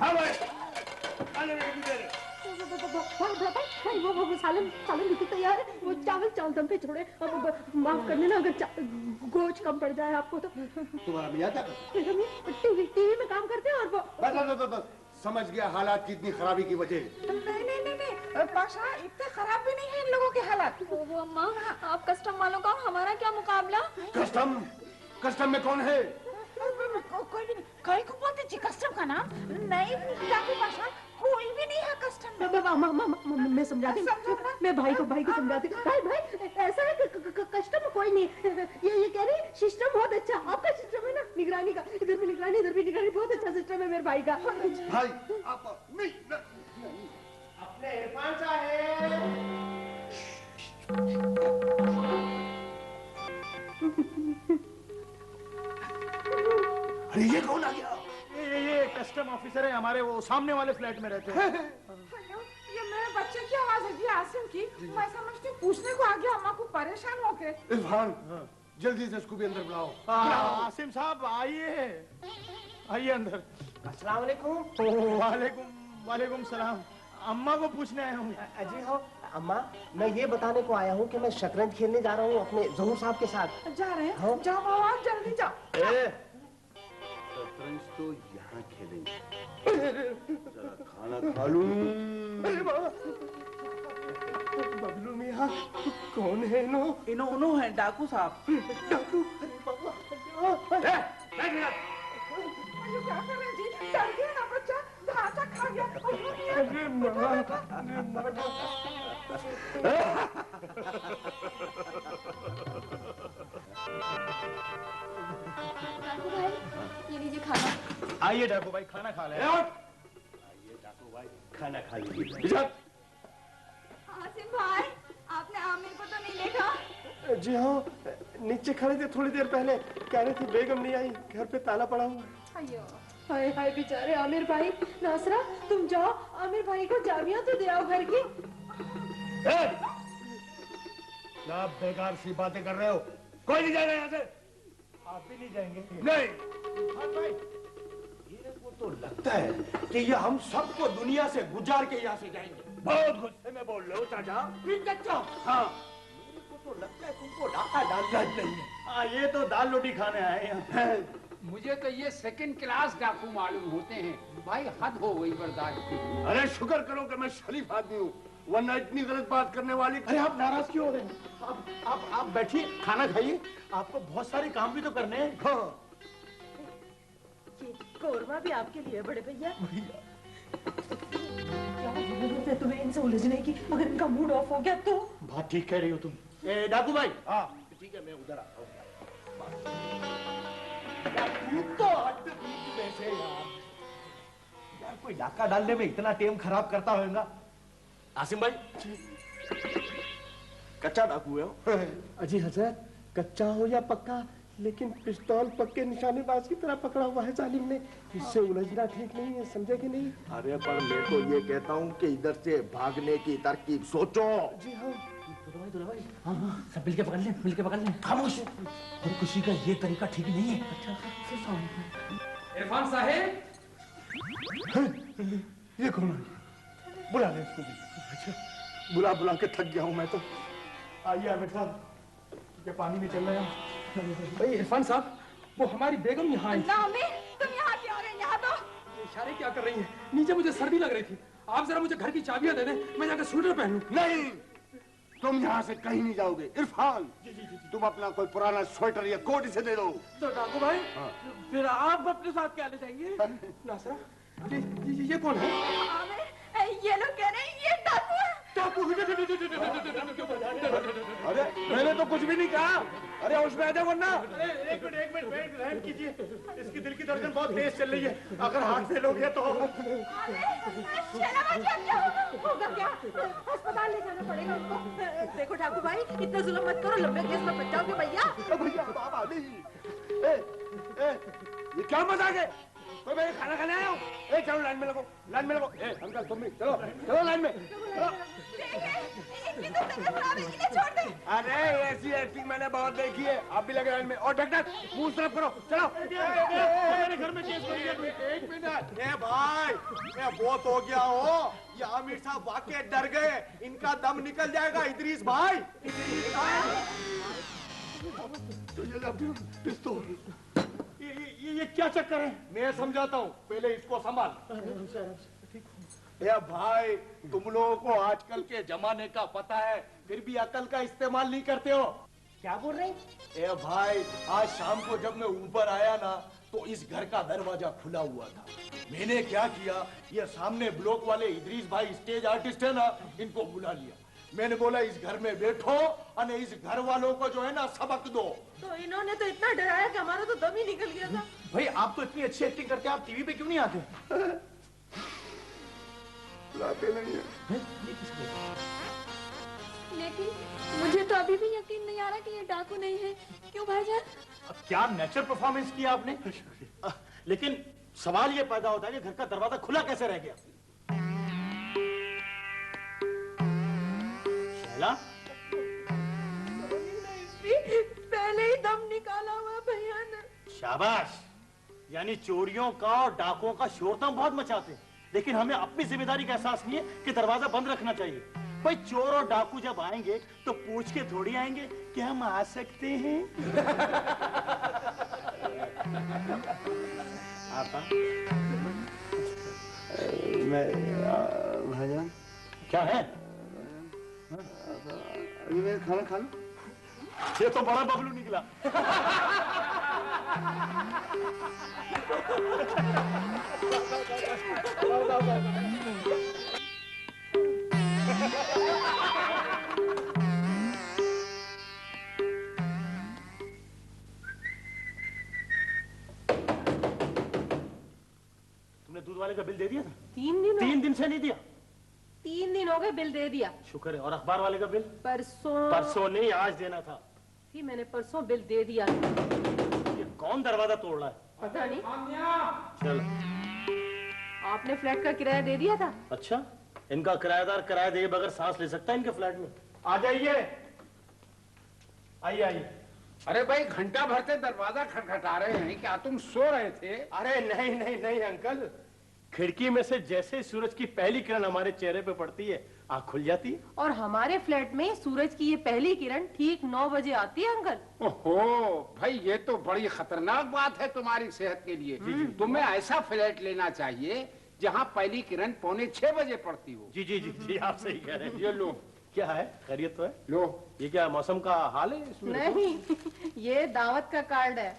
हाँ भाई, आने में कितनी देर है? भाई वो सालन बिल्कुल तैयार है। वो चावल दम पे छोड़े। अब माफ कर देना अगर गोश्त कम पड़ जाए आपको तो। तुम्हारा मियाँ क्या करता है? टीवी में काम करते हैं और वो बस समझ गया हालात की इतनी खराबी की वजह। नहीं पाशा, इतने खराब भी नहीं है इन लोगों के हालात। वो अम्मा, आप कस्टम वालों का और हमारा क्या मुकाबला? कस्टम में कौन है? कोई भी नहीं। कहीं को बोलते जी कस्टम का नाम? नहीं डाकू पाशा, कोई भी नहीं है कस्टम में। मैं समझाती हूँ, मैं भाई को समझाती हूँ। भाई ऐसा है कि कस्टम में कोई नहीं। ये कह रही सिस्टम बहुत अच्छा आपका सिस्टम है ना, निगरानी का। इधर भी निगरानी, इधर भी निगरानी, बहुत अच्छा सिस्टम है मेरे भाई का। भाई आप नहीं अपने इरफान साहब। अरे ये कौन आ गया? ये कस्टम ऑफिसर है हमारे, वो सामने वाले फ्लैट में रहते हैं। ये मेरे बच्चे की आवाज है जी, आसिम की। मैं समझती हूँ पूछने को आ गया, अम्मा को परेशान हो के। इरफान, जल्दी से इसको भी अंदर बुलाओ। आसिम साहब आइए, आइए अंदर। अस्सलाम वालेकुम। वालेकुम सलाम। अम्मा को पूछने आए होंगे। जी हाँ अम्मा, मैं ये बताने को आया हूँ कि मैं शतरंज खेलने जा रहा हूँ अपने ज़हूर साहब के साथ। जा रहे हैं? हाँ। जाओ बाबा, जल्दी जाओ। शतरंज तो यहाँ खेलेंगे। जरा खाना खा लूं। बबलू मियाँ कौन है इनो है डाकू साहब। डाकू? क्या कर रहे हैं जी? डर गया ना बच्चा, धाचा खा गया। डाकू भाई, ये लीजिए खाना। आइए डाकू भाई, खाना खा लें। आइए डाकू भाई, खाना खा लीजिए। आसिम भाई, आपने आमिर को तो नहीं देखा? जी हाँ, नीचे खड़े थे थोड़ी देर पहले, कह रहे थे बेगम नहीं आई, घर पे ताला पड़ा हुआ। हाय हाय बेचारे आमिर भाई। नासरा तुम जाओ, आमिर भाई को चाबियां तो दे आओ घर की। क्या बेकार सी बातें कर रहे हो? कोई नहीं जाएगा यहाँ से। आप भी नहीं जाएंगे? नहीं। हाँ भाई, ये को तो लगता है कि ये हम सबको दुनिया से गुजार के यहाँ से जाएंगे। बहुत गुस्से में बोल रहे हो चाचा। चाचा, हाँ। मेरे को तो लगता है तुमको डाका डालना नहीं है। हाँ, ये तो दाल रोटी खाने आए हैं। मुझे तो ये सेकंड क्लास डाकू मालूम होते हैं भाई, हद हो गई बर्दाश्त की। अरे शुक्र करो कि मैं शरीफ आदमी हूँ, वरना इतनी गलत बात करने वाली। अरे आप नाराज क्यों हो रहे हैं? आप बैठिए, खाना खाइए, आपको बहुत सारे काम भी तो करने हैं। हाँ। ये कौरमा भी आपके लिए बड़े भैया। क्या जरूरत है तुम्हें इनसे उलझने की? अगर इनका मूड ऑफ हो गया तो? बात ठीक कह रही हो तुम। डाकू भाई। हाँ ठीक है, मैं उधर आता हूँ। तो बीच में से यार कोई डाका डालने में इतना टेम खराब करता होगा। आसिम भाई, कच्चा डाकू है। अजी हजरत, कच्चा हो या पक्का लेकिन पिस्तौल पक्के निशानेबाज की तरह पकड़ा हुआ है जालिम ने। इससे उलझना ठीक नहीं है, समझे कि नहीं? अरे पर मैं तो ये कहता हूँ कि इधर से भागने की तरकीब सोचो। जी हाँ। हाँ हाँ, सब मिलके पकड़ लें। खामोश। खुदकुशी का ये तरीका ठीक नहीं है। अच्छा, इरफान साहब, ये कौन है? बुला ले इसको भी। अच्छा, बुला के थक गया हूँ मैं तो। आइए आमिर साहब, क्या पानी में चल रहे हैं? भाई इरफान साहब, वो हमारी बेगम यहाँ आई। तुम यहाँ क्यों आ गए? यहाँ तो ये इशारे क्या कर रही हैं? नीचे मुझे सर्दी लग रही थी। आप जरा मुझे घर की चाबियां दे दें, मैं जाकर स्वेटर पहनूं। नहीं, तुम यहाँ से कहीं नहीं जाओगे। इरफान, तुम अपना कोई पुराना स्वेटर या कोट इसे दे दो। तो डाकू भाई, फिर आप अपने साथ क्या ले जाएंगे? नासरा, ये कौन है? ये लोग कह रहे हैं ये डाकू है। अरे मैंने तो कुछ भी नहीं कहा। अरे उसमें आ जाओ वरना। एक मिनट रहम कीजिए। इसकी दिल की धड़कन बहुत तेज चल रही है। अगर हार्ट फेल हो गया तो होगा क्या? अस्पताल ले जाना पड़ेगा उनको। देखो ठाकुर भाई, इतना जुल्म मत करो, लंबे केस में बच जाओगे भैया। भैया बाबा नहीं। ये क्या मजाक है? तो मैं खाना खाने आया हूँ। चलो लाइन में लगो। अंकल तुम भी चलो लाइन में। छोड़ दे। अरे ऐसी एक्टिंग मैंने बहुत देखी है। आप भी लगे लाइन में। और डॉक्टर मुंह तरफ करो। चलो। मेरे घर में केस पड़ी है। एक मिनट। ए भाई, मैं बहुत हो गया हो। ये आमिर साहब वाकई डर गए। इनका दम निकल जाएगा। इदरीस भाई, पिस्तौल। ये क्या चक्कर है? मैं समझाता हूँ, पहले इसको संभाल। भाई, तुम लोगों को आजकल के जमाने का पता है, फिर भी अकल का इस्तेमाल नहीं करते हो। क्या बोल रहे हैं? भाई, आज शाम को जब मैं ऊपर आया ना, तो इस घर का दरवाजा खुला हुआ था। मैंने क्या किया, ये सामने ब्लॉक वाले इदरीस भाई स्टेज आर्टिस्ट है ना, इनको बुला लिया। मैंने बोला इस घर में बैठो और इस घर वालों को जो है ना सबक दो। तो इन्होंने तो इतना डराया कि हमारा तो दम ही निकल गया था। भाई आप तो इतनी अच्छी एक्टिंग करते हैं, आप टीवी पे क्यों नहीं आते? बुलाते नहीं है। लेकिन मुझे तो अभी भी यकीन नहीं आ रहा कि ये डाकू नहीं है। क्यों भाईजान? क्या नेचुरल परफॉर्मेंस किया आपने। लेकिन सवाल ये पैदा होता है कि घर का दरवाजा खुला कैसे रह गया? पहले ही दम निकाला हुआ भैया ने। शाबाश। यानी चोरियों का और डाकुओं का शोर तो हम बहुत मचाते हैं, लेकिन हमें अपनी जिम्मेदारी का एहसास नहीं है कि दरवाजा बंद रखना चाहिए। भाई चोर और डाकू जब आएंगे तो पूछ के थोड़ी आएंगे कि हम आ सकते हैं। आपा भाईजान क्या है? अभी मैं खाना खा लूं? ये तो बड़ा बबलू निकला। तुमने दूध वाले का बिल दे दिया था? 3 दिन से नहीं दिया। 3 दिन हो गए, बिल दे दिया। शुक्र है। और अखबार वाले का बिल? परसों नहीं, आज देना था। ही मैंने परसों बिल दे दिया। ये कौन दरवाजा तोड़ रहा है? पता नहीं। चलो। आपने फ्लैट का किराया दे दिया था? अच्छा, इनका किराएदार किराया दिए बगैर सांस ले सकता है इनके फ्लैट में? आ जाइए, आइए आइए। अरे भाई, घंटा भर से दरवाजा खटखटा रहे हैं, क्या तुम सो रहे थे? अरे नहीं नहीं नहीं अंकल, खिड़की में से जैसे सूरज की पहली किरण हमारे चेहरे पे पड़ती है, आँख खुल जाती है। और हमारे फ्लैट में सूरज की ये पहली किरण ठीक 9 बजे आती है अंकल। ओहो भाई, ये तो बड़ी खतरनाक बात है तुम्हारी सेहत के लिए। तुम्हें ऐसा फ्लैट लेना चाहिए जहाँ पहली किरण 5:45 बजे पड़ती हो। जी जी जी जी, आप सही कह रहे हैं। ये लो। क्या है, खैरियत तो है? लो। ये क्या मौसम का हाल है इसमें? नहीं, ये दावत का कार्ड है।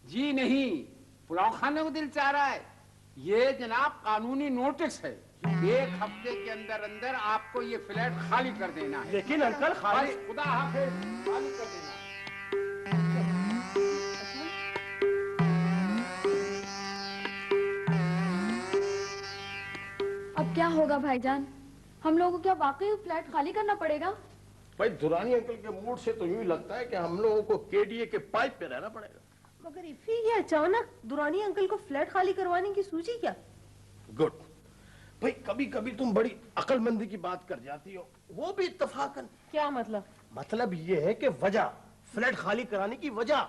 जी नहीं, पुलाव खाने को दिल चाह रहा है। ये जनाब कानूनी नोटिस है। 1 हफ्ते के अंदर अंदर आपको ये फ्लैट खाली कर देना है। लेकिन अंकल खाली, खुदा हाफिज, खाली कर देना। अब क्या होगा भाईजान? हम लोगों को क्या वाकई फ्लैट खाली करना पड़ेगा? भाई दुरानी अंकल के मूड से तो यूं लगता है कि हम लोगों को केडीए के पाइप पे रहना पड़ेगा। मगर इफी ये अचानक दुरानी अंकल को फ्लैट खाली करवाने की सूझी क्या? गुड भाई, कभी कभी तुम बड़ी अक्लमंदी की बात कर जाती हो, वो भी इत्तफाकन। क्या मतलब? मतलब ये है कि वजह, फ्लैट खाली कराने की वजह।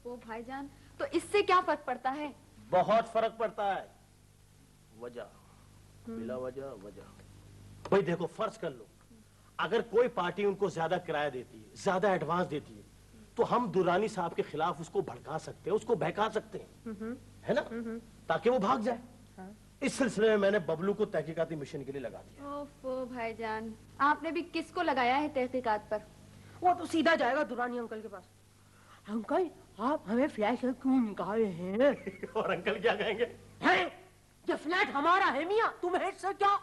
ओ भाईजान, तो इससे क्या फर्क पड़ता है? बहुत फर्क पड़ता है। वजह, बिला वजह वजह। भाई देखो, फर्ज कर लो अगर कोई पार्टी उनको ज्यादा किराया देती है, ज्यादा एडवांस देती है, तो हम दुरानी साहब के खिलाफ उसको भड़का सकते हैं, उसको बहका सकते हैं, है ना, ताकि वो भाग जाए। इस सिलसिले में मैंने बबलू को तहकीकाती मिशन के लिए लगा दिया। ओफो भाईजान, आपने भी किसको लगाया है तहकीकात पर? वो तो सीधा जाएगा दुरानी अंकल के पास। अंकल, आप हमें फ्लैट से क्यों निकाले हैं? और अंकल क्या कहेंगे? है? ये फ्लैट हमारा है मियाँ, तुम्हें इससे क्या?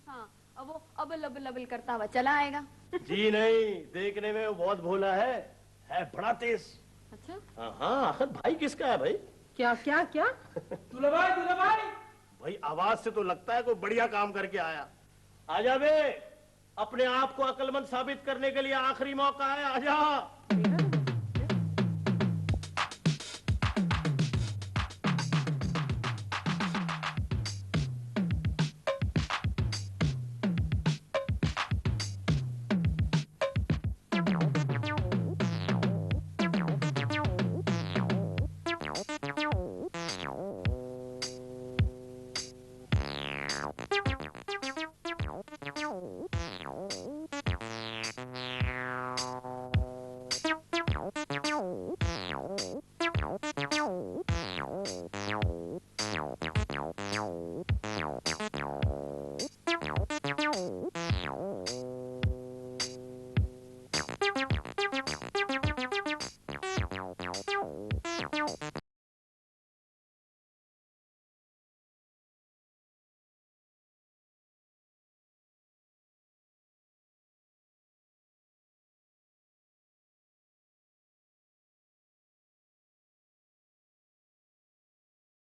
हाँ, अब वो अबल अबल अबल करता हुआ चला आएगा। जी नहीं, देखने में वो बहुत भोला है बड़ा तेज। अच्छा? हाँ, आखिर भाई किसका है भाई? क्या क्या क्या? दूल्हा भाई। भाई आवाज से तो लगता है कोई बढ़िया काम करके आया। आजा बे, अपने आप को अक्लमंद साबित करने के लिए आखिरी मौका है, आजा।